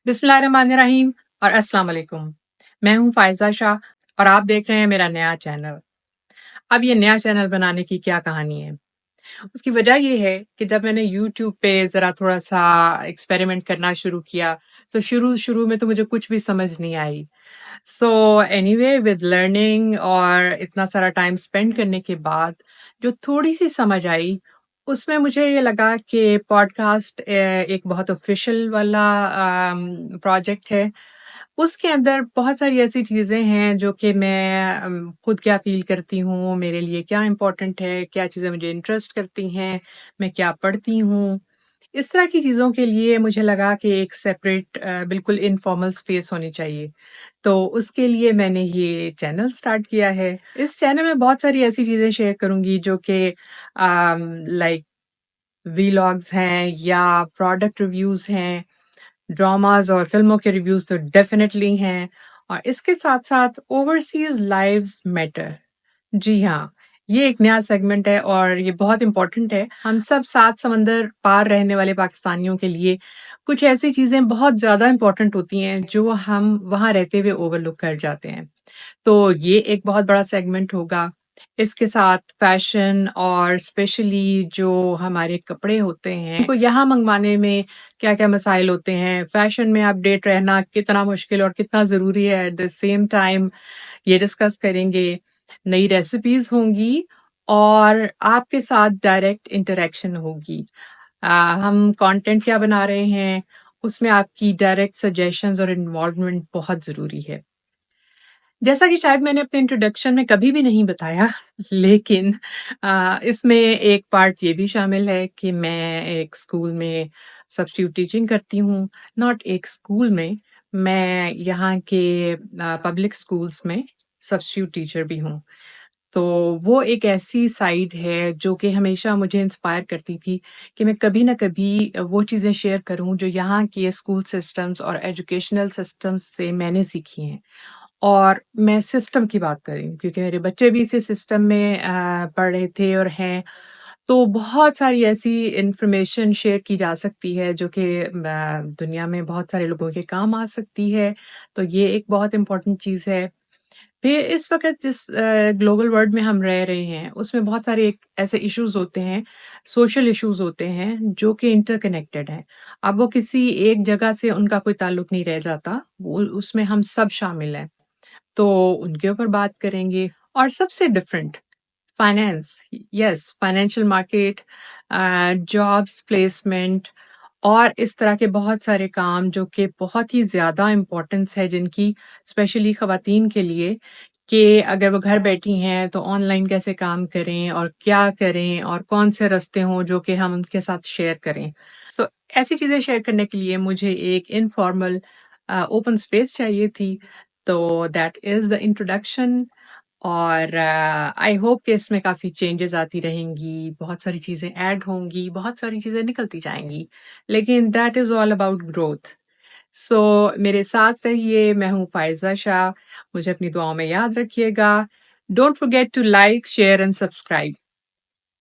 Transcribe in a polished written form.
बिस्मिल्लाहिर्रहमानिर्रहीम और अस्सलाम वालेकुम। मैं हूँ फ़ायज़ा शाह और आप देख रहे हैं मेरा नया चैनल। अब ये नया चैनल बनाने की क्या कहानी है? उसकी वजह ये है कि जब मैंने यूट्यूब पे ज़रा थोड़ा-सा एक्सपेरिमेंट करना शुरू किया, तो शुरू-शुरू में तो मुझे कुछ भी समझ नहीं आई। सो एनीवे विद लर्निंग और इतना सारा टाइम स्पेंड करने के बाद जो थोड़ी-सी समझ आई, उसमें मुझे ये लगा कि पॉडकास्ट एक बहुत ऑफ़िशियल वाला प्रोजेक्ट है। उसके अंदर बहुत सारी ऐसी चीज़ें हैं जो कि मैं खुद क्या फ़ील करती हूँ, मेरे लिए क्या इम्पोर्टेंट है, क्या चीज़ें मुझे इंटरेस्ट करती हैं, मैं क्या पढ़ती हूँ। इस तरह की चीज़ों के लिए मुझे लगा कि एक सेपरेट बिल्कुल इनफॉर्मल स्पेस होनी चाहिए। तो उसके लिए मैंने ये चैनल स्टार्ट किया है। इस चैनल में बहुत सारी ऐसी चीज़ें शेयर करूँगी जो कि लाइक व्लॉग्स हैं या प्रोडक्ट रिव्यूज़ हैं, ड्रामाज़ और फ़िल्मों के रिव्यूज़ तो डेफ़िनेटली हैं और इसके साथ-साथ ओवरसीज़ लाइव्स मैटर। जी हाँ, ये एक नया सेगमेंट है और ये बहुत इम्पोर्टेंट है। हम सब 7 समंदर पार रहने वाले पाकिस्तानियों के लिए कुछ ऐसी चीज़ें बहुत ज़्यादा इम्पोर्टेंट होती हैं, जो हम वहाँ रहते हुए ओवरलुक कर जाते हैं। तो ये एक बहुत बड़ा सेगमेंट होगा। इसके साथ फ़ैशन और स्पेशली जो हमारे कपड़े होते हैं, उनको यहाँ मँगवाने में क्या-क्या मसाइल होते हैं, फ़ैशन में अपडेट रहना कितना मुश्किल और कितना ज़रूरी है एट द सेम टाइम ये डिस्कस करेंगे। नई रेसिपीज़ होंगी और आपके साथ डायरेक्ट इंटरैक्शन होगी। हम कंटेंट क्या बना रहे हैं, उसमें आपकी डायरेक्ट सजेशंस और इन्वॉल्वमेंट बहुत ज़रूरी है। जैसा कि शायद मैंने अपने इंट्रोडक्शन में कभी भी नहीं बताया लेकिन इसमें एक पार्ट ये भी शामिल है कि मैं एक स्कूल में सब्स्टिट्यूट टीचिंग करती हूँ। नॉट एक स्कूल में, मैं यहाँ के पब्लिक स्कूल्स में सब्स्टिट्यूट टीचर भी हूँ। तो वो एक ऐसी साइड है जो कि हमेशा मुझे इंस्पायर करती थी कि मैं कभी न कभी वो चीज़ें शेयर करूँ जो यहाँ के स्कूल सिस्टम्स और एजुकेशनल सिस्टम्स से मैंने सीखी हैं। और मैं सिस्टम की बात कर रही हूँ क्योंकि मेरे बच्चे भी इसी सिस्टम में पढ़ रहे थे और हैं। तो बहुत सारी ऐसी इन्फॉर्मेशन शेयर की जा सकती है जो कि दुनिया में बहुत सारे लोगों के काम आ सकती है। तो ये एक बहुत इम्पोर्टेंट चीज़ है। फिर इस वक़्त जिस ग्लोबल वर्ल्ड में हम रह रहे हैं, उसमें बहुत सारे एक ऐसे इश्यूज़ होते हैं, सोशल इश्यूज़ होते हैं, जो कि इंटरकनेक्टेड हैं। अब वो किसी एक जगह से उनका कोई ताल्लुक नहीं रह जाता, वो उसमें हम सब शामिल हैं। तो उनके ऊपर बात करेंगे और सबसे different finance, yes, financial market, jobs, placement और इस तरह के बहुत सारे काम जो कि बहुत ही ज़्यादा इम्पोर्टेंस है जिनकी स्पेशली ख़वातीन के लिए कि अगर वो घर बैठी हैं तो ऑनलाइन कैसे काम करें और क्या करें और कौन से रास्ते हों जो कि हम उनके साथ शेयर करें। सो ऐसी चीज़ें शेयर करने के लिए मुझे एक इनफॉर्मल ओपन स्पेस चाहिए थी। तो दैट इज़ द इंट्रोडक्शन और आई होप कि इसमें काफ़ी चेंजेस आती रहेंगी, बहुत सारी चीज़ें ऐड होंगी, बहुत सारी चीज़ें निकलती जाएँगी। लेकिन that is all about growth. So मेरे साथ रहिए, मैं हूँ फ़ायज़ा शाह, मुझे अपनी दुआओं में याद रखिएगा। Don't forget to like, share and subscribe.